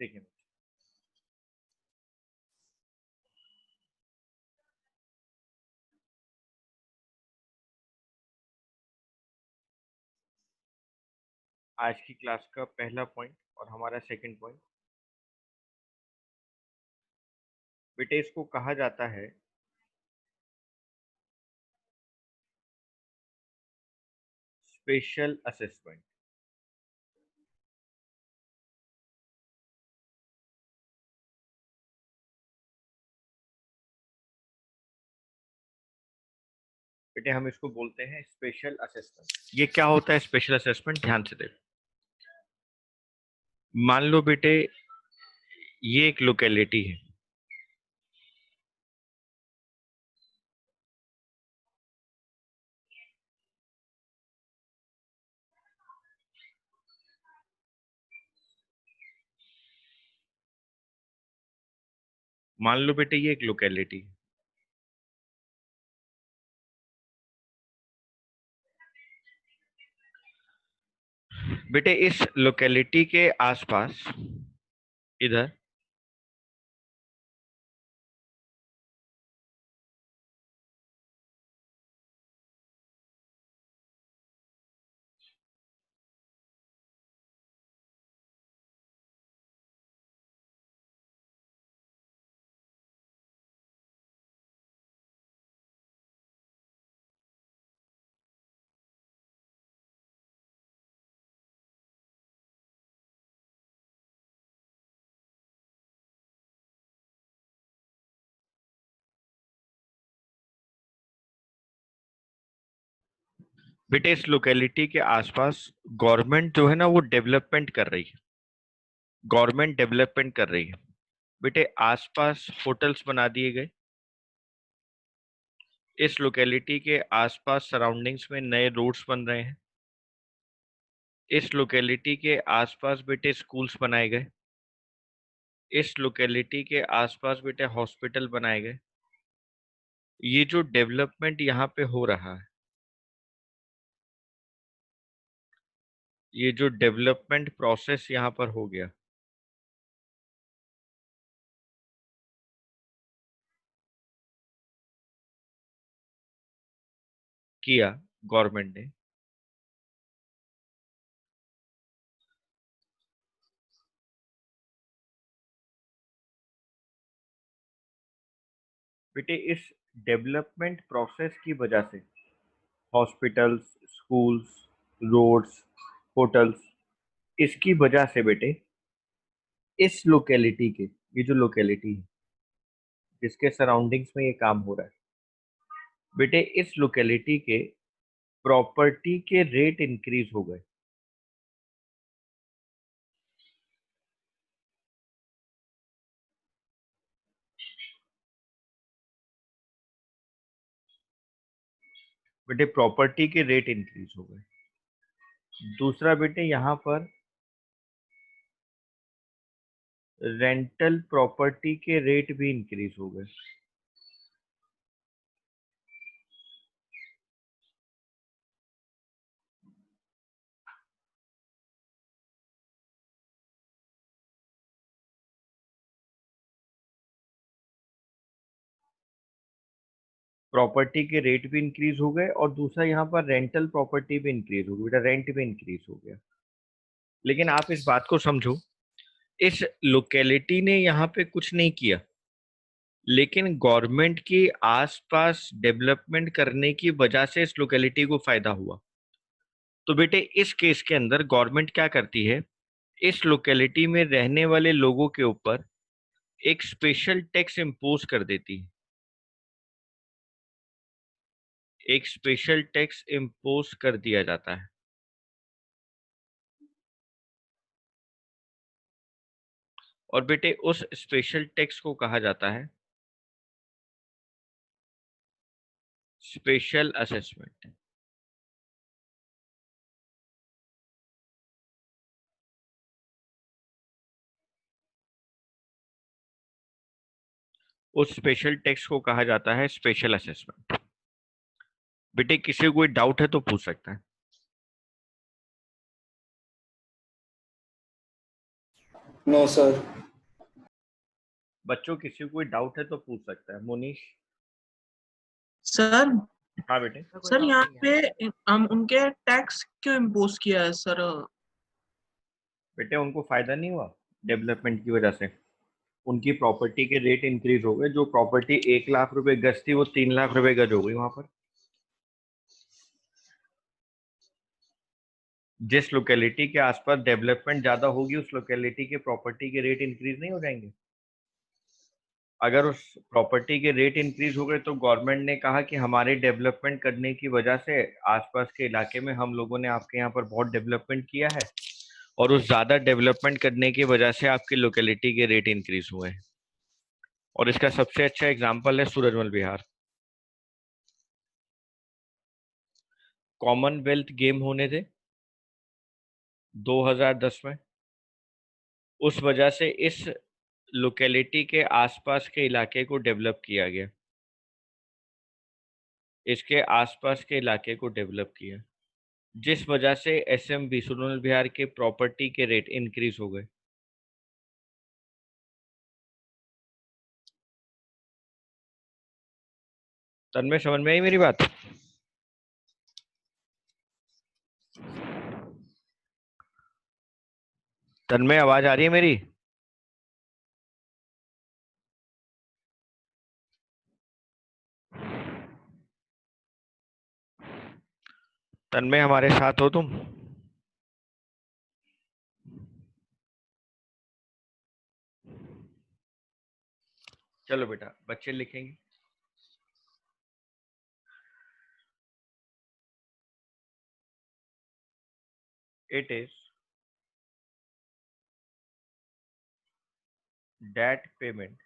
देखिए, आज की क्लास का पहला पॉइंट और हमारा सेकंड पॉइंट, बेटे इसको कहा जाता है स्पेशल असेसमेंट। बेटे हम इसको बोलते हैं स्पेशल असेसमेंट। ये क्या होता है स्पेशल असेसमेंट, ध्यान से देखो। मान लो बेटे ये एक लोकेलिटी है। मान लो बेटे ये एक लोकेलिटी है। बेटे इस लोकेलिटी के आसपास इधर बेटे इस लोकेलिटी के आसपास गवर्नमेंट जो है ना वो डेवलपमेंट कर रही है। गवर्नमेंट डेवलपमेंट कर रही है। बेटे आसपास होटल्स बना दिए गए। इस लोकेलिटी के आसपास सराउंडिंग्स में नए रोड्स बन रहे हैं। इस लोकेलिटी के आसपास बेटे स्कूल्स बनाए गए। इस लोकेलिटी के आसपास बेटे हॉस्पिटल बनाए गए। ये जो डेवलपमेंट यहाँ पे हो रहा है, ये जो डेवलपमेंट प्रोसेस यहाँ पर हो गया, किया गवर्नमेंट ने। बेटे इस डेवलपमेंट प्रोसेस की वजह से हॉस्पिटल्स, स्कूल्स, रोड्स, होटल्स, इसकी वजह से बेटे इस लोकेलिटी के, ये जो लोकेलिटी है जिसके सराउंडिंग्स में ये काम हो रहा है, बेटे इस लोकेलिटी के प्रॉपर्टी के रेट इंक्रीज हो गए। बेटे प्रॉपर्टी के रेट इंक्रीज हो गए। दूसरा बेटे यहाँ पर रेंटल प्रॉपर्टी के रेट भी इंक्रीज हो गए। प्रॉपर्टी के रेट भी इंक्रीज हो गए और दूसरा यहाँ पर रेंटल प्रॉपर्टी भी इंक्रीज हो गई, बेटा रेंट भी इंक्रीज हो गया। लेकिन आप इस बात को समझो, इस लोकेलिटी ने यहाँ पे कुछ नहीं किया, लेकिन गवर्नमेंट की आसपास डेवलपमेंट करने की वजह से इस लोकेलिटी को फायदा हुआ। तो बेटे इस केस के अंदर गवर्नमेंट क्या करती है, इस लोकेलिटी में रहने वाले लोगों के ऊपर एक स्पेशल टैक्स इम्पोज कर देती है। एक स्पेशल टैक्स इम्पोज कर दिया जाता है। और बेटे उस स्पेशल टैक्स को कहा जाता है स्पेशल असेसमेंट। उस स्पेशल टैक्स को कहा जाता है स्पेशल असेसमेंट। बेटे किसी को कोई डाउट है तो पूछ सकता है। No sir. बच्चों किसी को कोई डाउट है तो पूछ सकता है। मोनीश। सर हाँ बेटे। सर यहाँ पे हम उनके टैक्स क्यों इम्पोज किया है सर? बेटे उनको फायदा नहीं हुआ डेवलपमेंट की वजह से। उनकी प्रॉपर्टी के रेट इंक्रीज हो गए। जो प्रॉपर्टी 1 लाख रुपए गज थी वो 3 लाख रुपए गज हो गई वहां पर। जिस लोकेलिटी के आसपास डेवलपमेंट ज्यादा होगी उस लोकेलिटी के प्रॉपर्टी के रेट इंक्रीज नहीं हो जाएंगे? अगर उस प्रॉपर्टी के रेट इंक्रीज हो गए तो गवर्नमेंट ने कहा कि हमारे डेवलपमेंट करने की वजह से आसपास के इलाके में हम लोगों ने आपके यहाँ पर बहुत डेवलपमेंट किया है और उस ज्यादा डेवलपमेंट करने की वजह से आपकी लोकेलिटी के रेट इंक्रीज हुए हैं। और इसका सबसे अच्छा एग्जाम्पल है सूरजमल विहार। कॉमनवेल्थ गेम होने थे 2010 में। उस वजह से इस लोकेलिटी के आसपास के इलाके को डेवलप किया गया। इसके आसपास के इलाके को डेवलप किया, जिस वजह से एसएमबी सूरजमल विहार के प्रॉपर्टी के रेट इंक्रीज हो गए। तन्मय समझ में आई मेरी बात? तन्मय आवाज आ रही है मेरी? तन्मय हमारे साथ हो तुम? चलो बेटा बच्चे लिखेंगे। It is that payment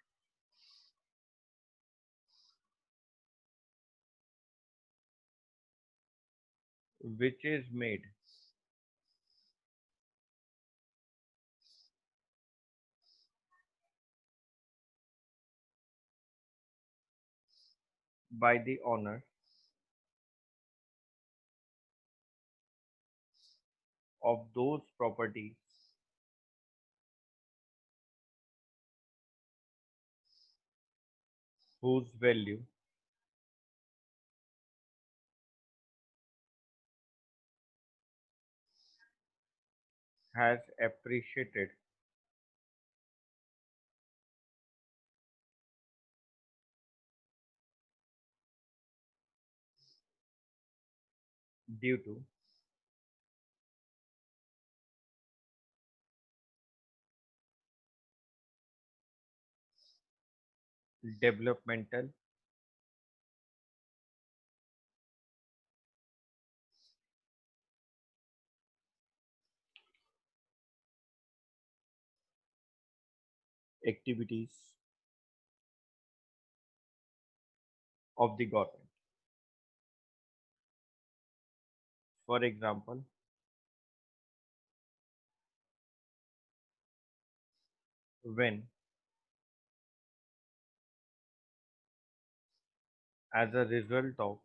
which is made by the owner of those properties whose value has appreciated due to developmental activities of the government. For example, when as a result of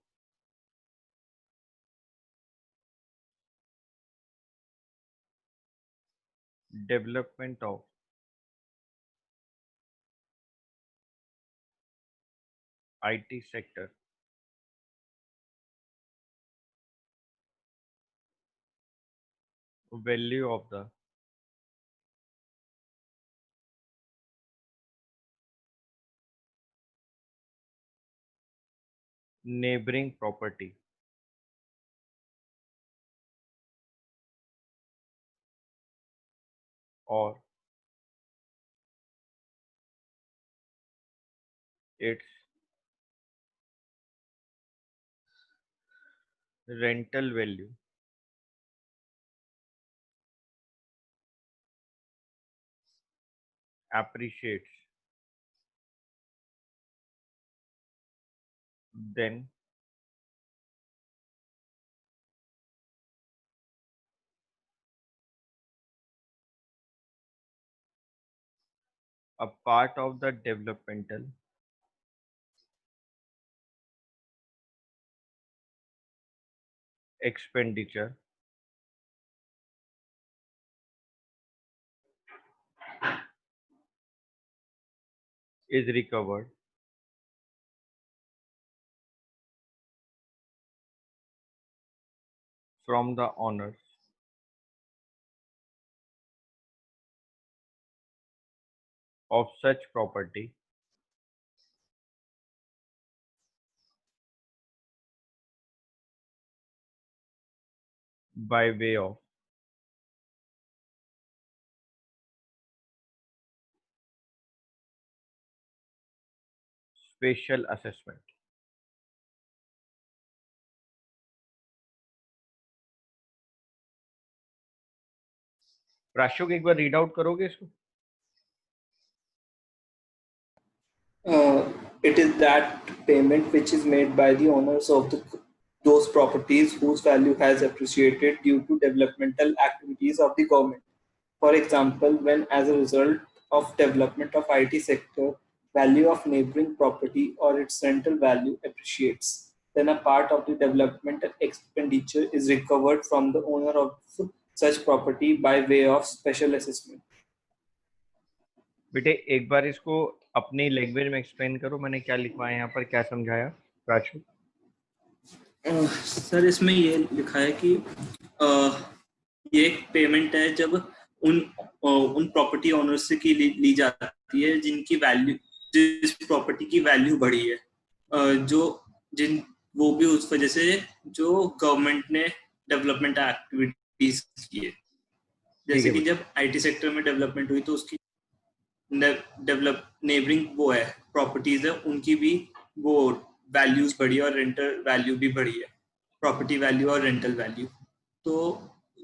development of IT sector, value of the neighboring property or its rental value appreciates, then a part of the developmental expenditure is recovered from the owners of such property by way of special assessment. Prashuk एक बार read out करोगे इसको? It is that payment which is made by the owners of those properties whose value has appreciated due to developmental activities of the government. For example, when as a result of development of IT sector, value of neighboring property or its rental value appreciates, then a part of the developmental expenditure is recovered from the owner of such property by way of special assessment. बेटे एक बार इसको अपनी language में explain करो, मैंने क्या लिखवाया यहाँ पर, क्या समझाया प्राचु? सर इसमें ये लिखा है कि ये एक पेमेंट है जब उन प्रॉपर्टी ओनर से की ली जाती है जिनकी वैल्यू, जिस प्रॉपर्टी की वैल्यू बढ़ी है, वो भी उस वजह से जो गवर्नमेंट ने डेवलपमेंट एक्टिविटीज की है। जैसे कि जब आईटी सेक्टर में डेवलपमेंट हुई तो उसकी डेवलप नेबरिंग वो है प्रॉपर्टीज है, उनकी भी वो वैल्यूज बढ़ी और रेंटल वैल्यू भी बढ़ी है, प्रॉपर्टी वैल्यू और रेंटल वैल्यू। तो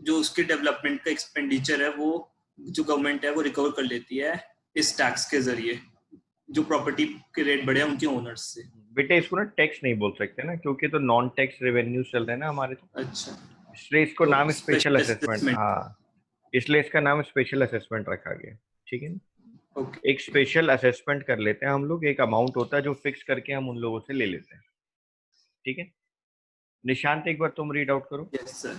जो उसके डेवलपमेंट का एक्सपेंडिचर है वो जो गवर्नमेंट है वो रिकवर कर लेती है इस टैक्स के जरिए, जो प्रॉपर्टी के रेट बढ़े उनके ओनर्स से। बेटे इसको ना टैक्स नहीं बोल सकते ना, क्योंकि तो नॉन टैक्स रेवेन्यू चल रहे हैं ना हमारे तो। अच्छा, इसलिए इसको तो नाम स्पेशल special असेसमेंट, assessment। हाँ इसलिए इसका नाम स्पेशल असेसमेंट रखा गया, ठीक है ना? ओके, एक स्पेशल असेसमेंट कर लेते हैं हम लोग, एक अमाउंट होता है जो फिक्स करके हम उन लोगों से ले लेते हैं, ठीक है? निशांत एक बार तुम रीड आउट करो। Yes sir.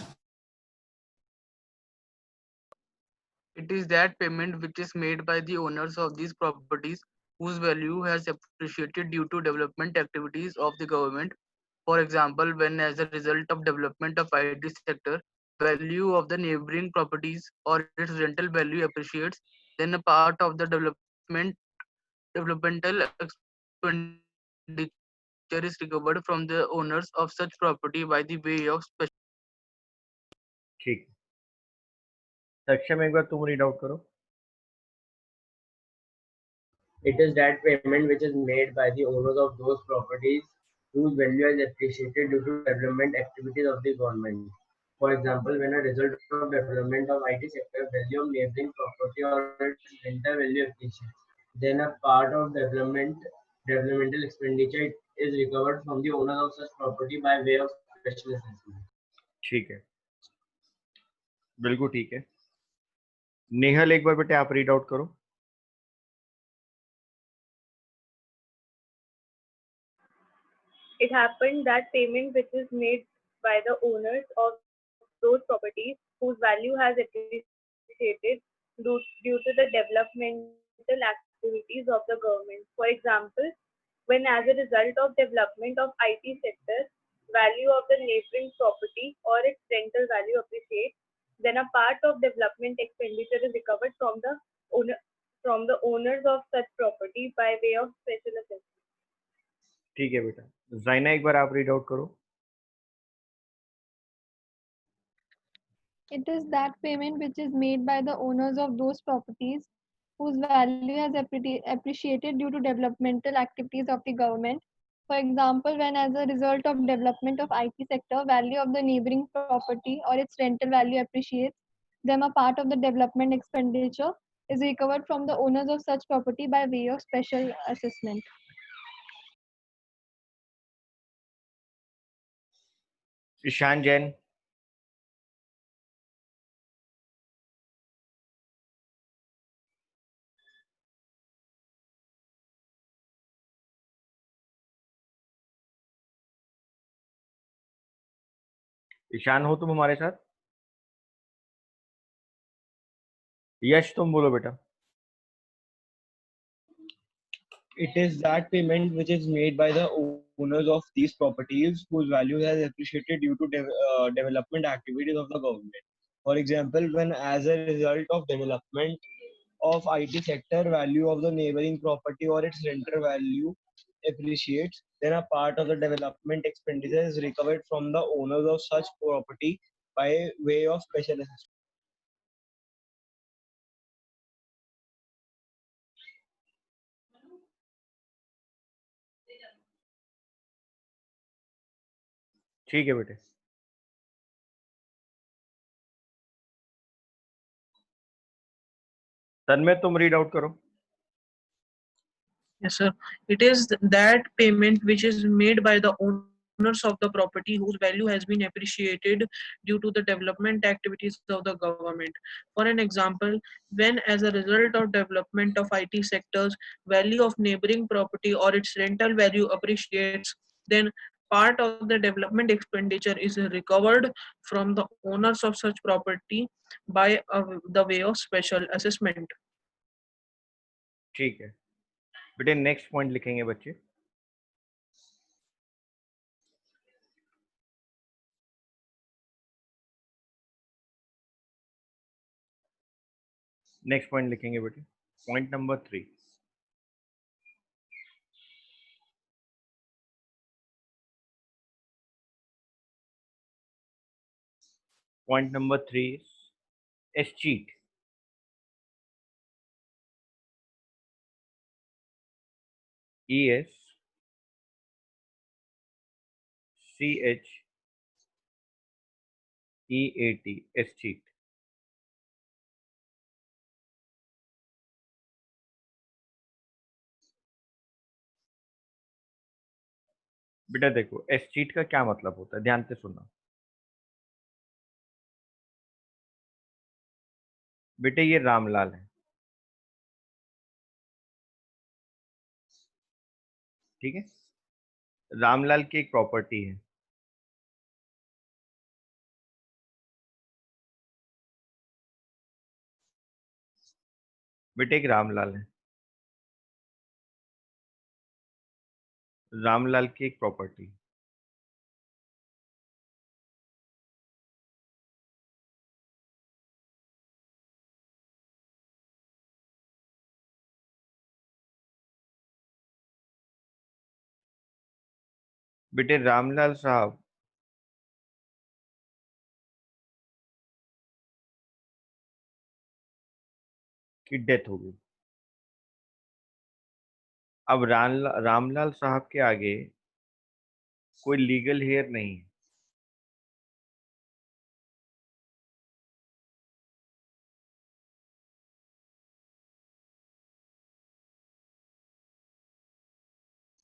It is that payment which is made by the owners of these properties whose value has appreciated due to development activities of the government. For example, when as a result of development of IT sector, value of the neighboring properties or its rental value appreciates, then a part of the developmental expenditure is recovered from the owners of such property by the way of special. ठीक, सक्षम एक बार तुम read out करो। It is that payment which is made by the owners of those properties whose value is appreciated due to development activities of the government. For example, when a result of development of IT sector, value of neighboring property or its rental value appreciates, then a part of developmental expenditure is recovered from the owners of such property by way of special assessment. ठीक है, बिल्कुल ठीक है। नेहल एक बार बेटे आप read out करो। It happened that payment which is made by the owners of those properties whose value has appreciated due to the developmental activities of the government. For example, when as a result of development of IT sector, value of the neighboring property or its rental value appreciates, then a part of development expenditure is recovered from the owners of such property by way of special assessment. ठीक है बेटा, जाइना एक बार आप read out करो। It is that payment which is made by the owners of those properties whose value has appreciated due to developmental activities of the government. For example, when as a result of development of IT sector, value of the neighboring property or its rental value appreciates, then a part of the development expenditure is recovered from the owners of such property by way of special assessment. Ishan Jain. Ishan हो तुम हमारे साथ? यश तुम बोलो बेटा। It is that payment which is made by the owners of these properties whose value has appreciated due to development activities of the government. For example, when as a result of development of IT sector, value of the neighboring property or its rental value appreciates, then a part of the development expenditure is recovered from the owners of such property by way of special assessment. ठीक है बेटे। तन्मय तुम read out करो। Yes, sir. It is that payment which is made by the owners of the property whose value has been appreciated due to the development activities of the government. For an example, when as a result of development of IT sectors, value of neighboring property or its rental value appreciates, then part of the development expenditure is recovered from the owners of such property by the way of special assessment. ठीक है बेटे, next point लिखेंगे बच्चे। Next point लिखेंगे बेटे, point number 3। Point number 3 is cheat. ES CH EAT is cheat. बेटा देखो, S cheat का क्या मतलब होता है, ध्यान से सुनना बेटे। ये रामलाल है, ठीक है। रामलाल की एक प्रॉपर्टी है, बेटे एक रामलाल है, रामलाल की एक प्रॉपर्टी। बेटे रामलाल साहब की डेथ हो गई। अब रामलाल साहब के आगे कोई लीगल हेयर नहीं है,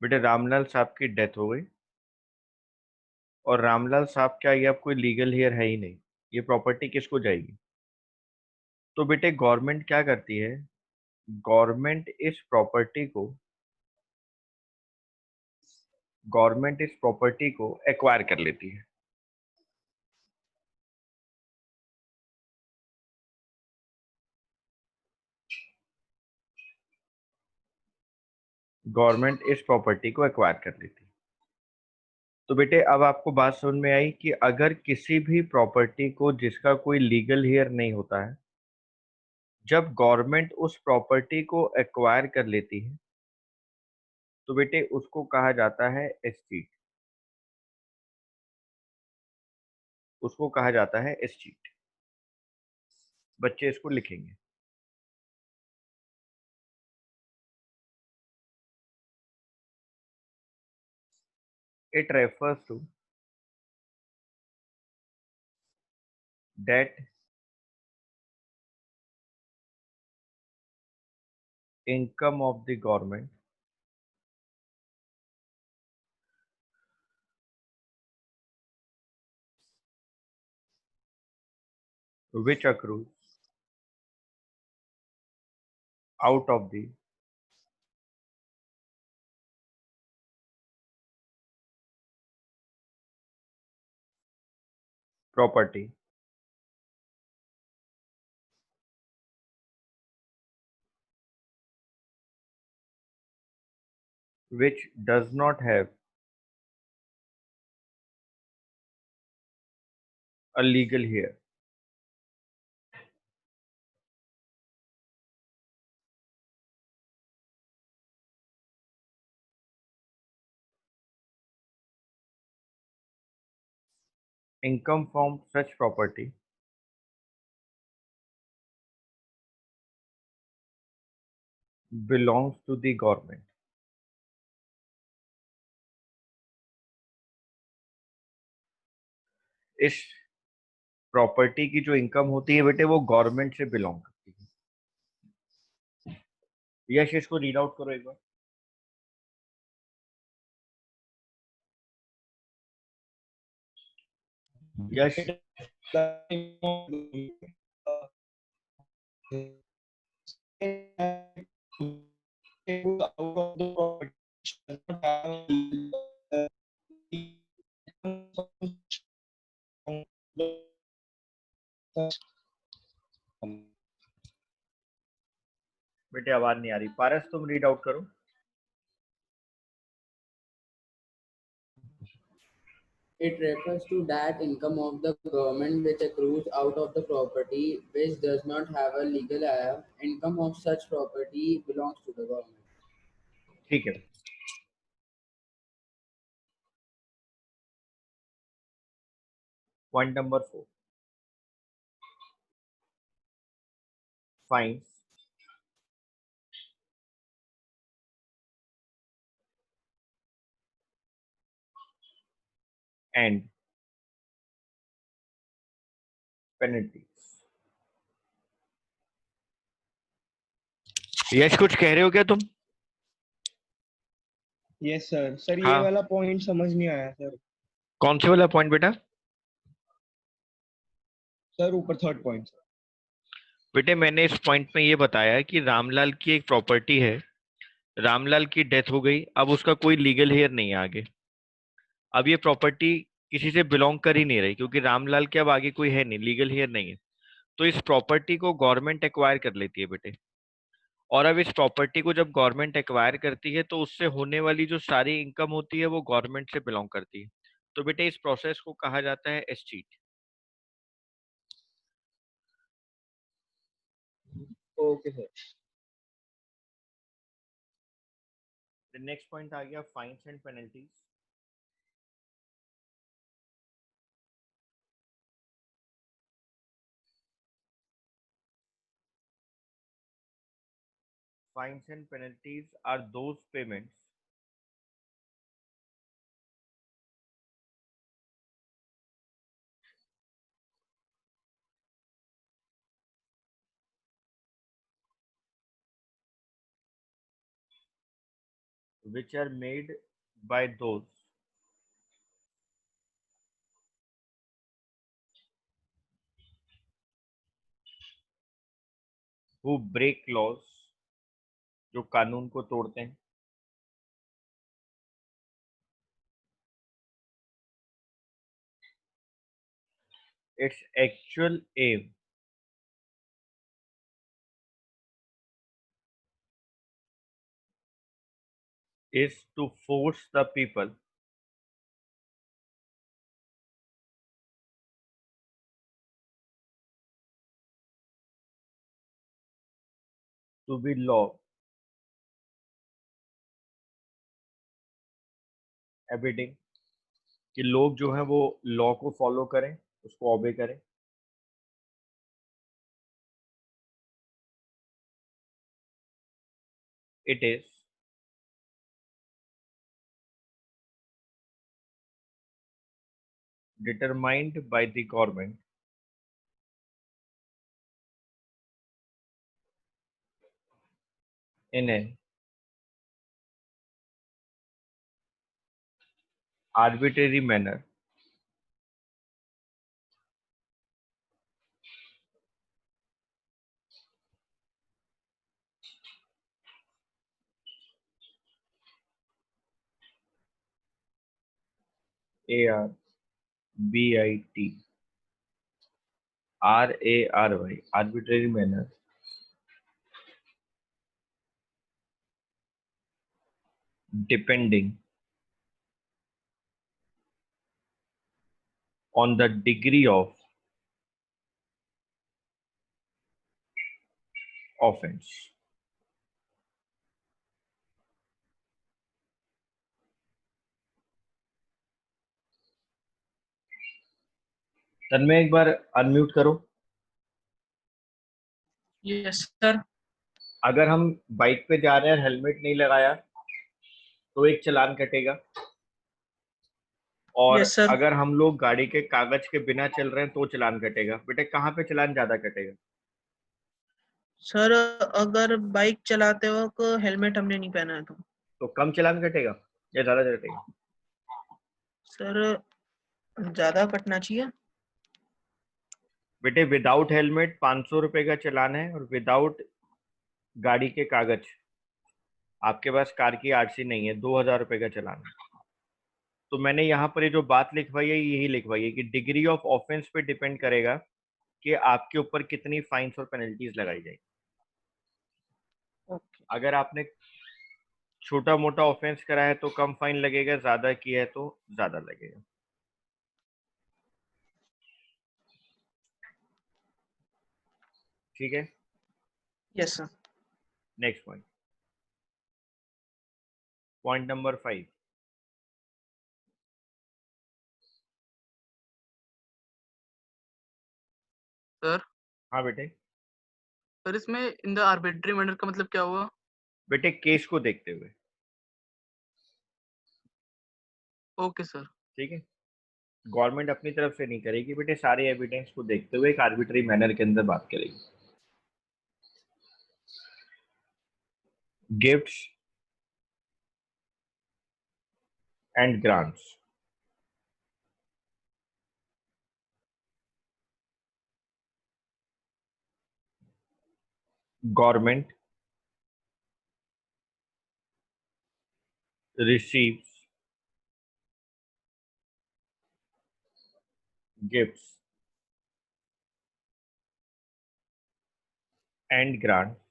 बेटे रामलाल साहब की डेथ हो गई और रामलाल साहब के आगे अब कोई लीगल हेयर है ही नहीं। ये प्रॉपर्टी किसको जाएगी? तो बेटे गवर्नमेंट क्या करती है, गवर्नमेंट इस प्रॉपर्टी को एक्वायर कर लेती है। गवर्नमेंट इस प्रॉपर्टी को एक्वायर कर लेती है। तो बेटे अब आपको बात समझ में आई कि अगर किसी भी प्रॉपर्टी को जिसका कोई लीगल हेयर नहीं होता है, जब गवर्नमेंट उस प्रॉपर्टी को एक्वायर कर लेती है तो बेटे उसको कहा जाता है एस्टीट, उसको कहा जाता है एस्टीट। बच्चे इसको लिखेंगे। It refers to that income of the government which accrues out of the property which does not have a legal heir. Income from such property belongs to the government. इस प्रॉपर्टी की जो इनकम होती है बेटे वो government से belong करती है। यश इसको रीड आउट करो एक बार। यश बेटे आवाज नहीं आ रही। पारस तुम रीड आउट करो। It refers to that income of the government which accrues out of the property which does not have a legal heir. Income of such property belongs to the government. ठीक है। Point number 4, fines and penalties. Yash कुछ कह रहे हो क्या तुम? Yes sir. Sir हाँ। ये वाला पॉइंट समझ नहीं आया सर। कौन से वाला पॉइंट बेटा? सर ऊपर थर्ड पॉइंट। बेटे मैंने इस पॉइंट में ये बताया कि रामलाल की एक प्रॉपर्टी है, रामलाल की डेथ हो गई, अब उसका कोई लीगल हेयर नहीं है आगे। अब ये प्रॉपर्टी किसी से बिलोंग कर ही नहीं रही क्योंकि रामलाल के अब आगे कोई है नहीं, लीगल हेयर नहीं है। तो इस प्रॉपर्टी को गवर्नमेंट एक्वायर कर लेती है बेटे। और अब इस प्रॉपर्टी को जब गवर्नमेंट एक्वायर करती है तो उससे होने वाली जो सारी इनकम होती है वो गवर्नमेंट से बिलोंग करती है। तो बेटे इस प्रोसेस को कहा जाता है escheat. Okay sir. Next point आ गया fines and penalties. Fines and penalties are those payments which are made by those who break laws, जो कानून को तोड़ते हैं। Its actual aim is to force the people to be law abiding, कि लोग जो है वो लॉ को फॉलो करें, उसको ओबे करें। It is determined by the government in an arbitrary manner ARBIT arbitrary manner depending on the degree of offense. तन्मय एक बार अनम्यूट करो। Yes sir. अगर हम बाइक पे जा रहे हैं, हेलमेट नहीं लगाया तो एक चालान कटेगा, और यस सर। अगर हम लोग गाड़ी के कागज के बिना चल रहे हैं तो चालान कटेगा। बेटे कहाँ पे चालान ज्यादा कटेगा? सर अगर बाइक चलाते वक्त हेलमेट हमने नहीं पहना है तो कम चालान कटेगा या ज्यादा कटेगा? सर ज्यादा कटना चाहिए। बेटे विदाउट हेलमेट 500 रुपए का चालान है, और विदाउट गाड़ी के कागज, आपके पास कार की आरसी नहीं है, 2000 रुपए का चालान है। तो मैंने यहाँ पर ये जो बात लिखवाई है यही लिखवाई है कि डिग्री ऑफ ऑफेंस पे डिपेंड करेगा कि आपके ऊपर कितनी फाइन्स और पेनल्टीज लगाई जाएगी। ओके। अगर आपने छोटा मोटा ऑफेंस करा है तो कम फाइन लगेगा, ज्यादा किया है तो ज्यादा लगेगा। ठीक है, yes sir. Next point, point number 5। Sir हाँ बेटे। सर इसमें इन द आर्बिट्री मैनर का मतलब क्या हुआ? बेटे केस को देखते हुए। Okay sir. ठीक है, गवर्नमेंट अपनी तरफ से नहीं करेगी बेटे, सारे एविडेंस को देखते हुए एक आर्बिट्री मैनर के अंदर बात करेगी। Gifts and grants, government receives gifts and grants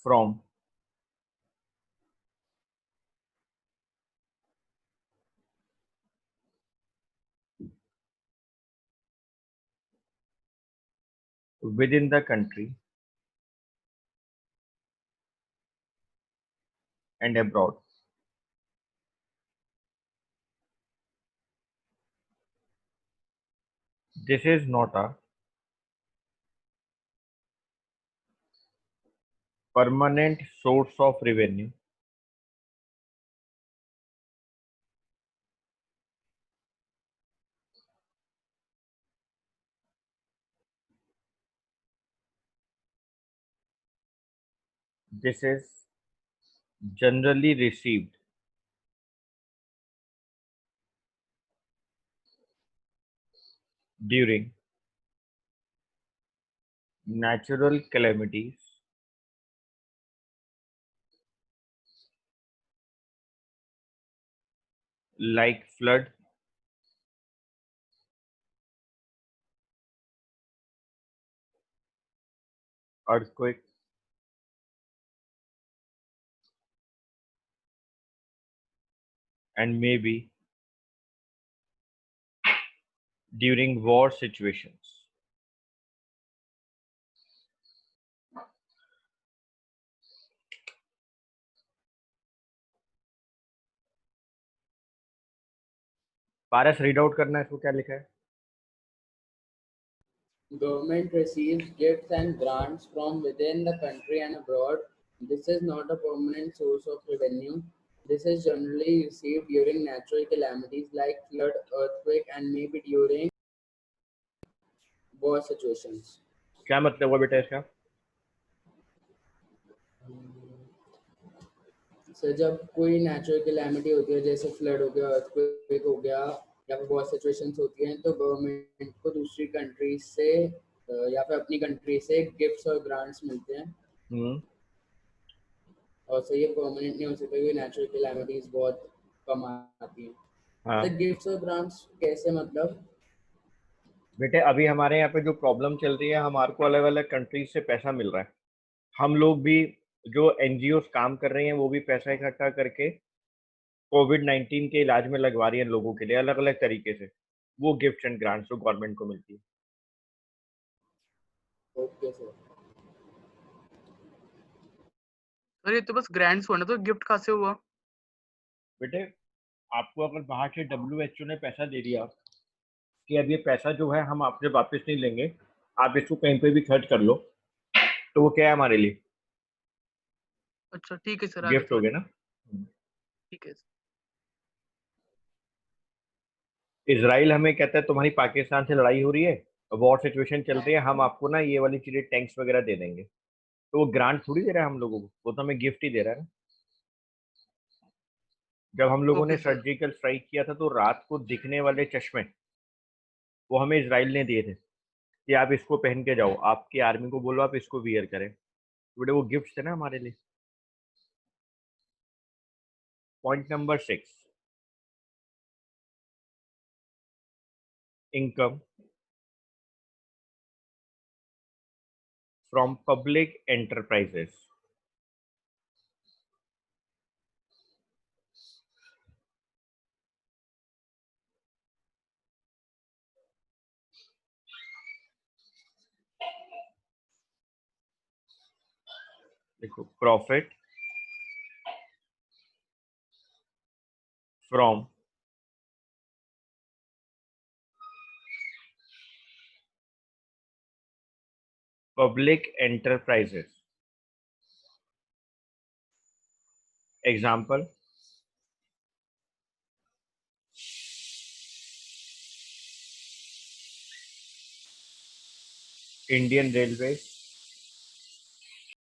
from within the country and abroad. This is not a permanent source of revenue this is generally received during natural calamities like flood, earthquake, and maybe during war situations. Paras read out करना है, इसको क्या लिखा है? Government receives gifts and grants from within the country and abroad. This is not a permanent source of revenue. This is generally received during natural calamities like flood, earthquake, and maybe during war situations. क्या मतलब हुआ बेटा इसका? Sir जब कोई natural calamity होती है जैसे फ्लड हो गया, अर्थक्वेक हो गया, या फिर बहुत सिचुएशंस होती हैं, तो गवर्नमेंट को दूसरी कंट्री से या फिर अपनी कंट्री से गिफ्ट्स और ग्रांट्स मिलते हैं। और सर ये परमानेंट नहीं हो सकता क्योंकि नेचुरल कैलामिटीज बहुत कम आती हैं। हाँ। तो गिफ्ट्स और ग्रांट्स कैसे मतलब? बेटे अभी हमारे यहाँ पे जो प्रॉब्लम चल रही है, हमारे को अलग अलग कंट्रीज से पैसा मिल रहा है। हम लोग भी, जो एनजीओ काम कर रही हैं, वो भी पैसा इकट्ठा करके कोविड-19 के इलाज में लगवा रही हैं लोगों के लिए अलग अलग तरीके से। वो गिफ्ट एंड ग्रांट्स जो गवर्नमेंट को मिलती है। Okay sir. सर ये तो बस ग्रांट्स हुआ ना, तो गिफ्ट कहाँ से हुआ? बेटे आपको अगर बाहर से WHO ने पैसा दे दिया कि अब ये पैसा जो है हम आपसे वापस नहीं लेंगे, आप इसको कहीं पे भी खर्च कर लो, तो वो क्या है हमारे लिए? अच्छा ठीक है सर, आगे गिफ्ट हो गया सर। ना। ठीक है सर। इसराइल हमें कहता है तुम्हारी पाकिस्तान से लड़ाई हो रही है, वॉर सिचुएशन चल रही है, हम आपको ना ये वाली चीजें, टैंक्स वगैरह दे देंगे। तो वो ग्रांट थोड़ी दे रहा है हम लोगों को, वो तो हमें गिफ्ट ही दे रहा है ना। जब हम लोगों ने ओके सर। सर्जिकल स्ट्राइक किया था, तो रात को दिखने वाले चश्मे वो हमें इसराइल ने दिए थे कि आप इसको पहन के जाओ, आपकी आर्मी को बोलो आप इसको वियर करें। बड़े वो गिफ्ट थे ना हमारे लिए। Point number 6, income from public enterprises. देखो, profit from public enterprises. Example, Indian railway,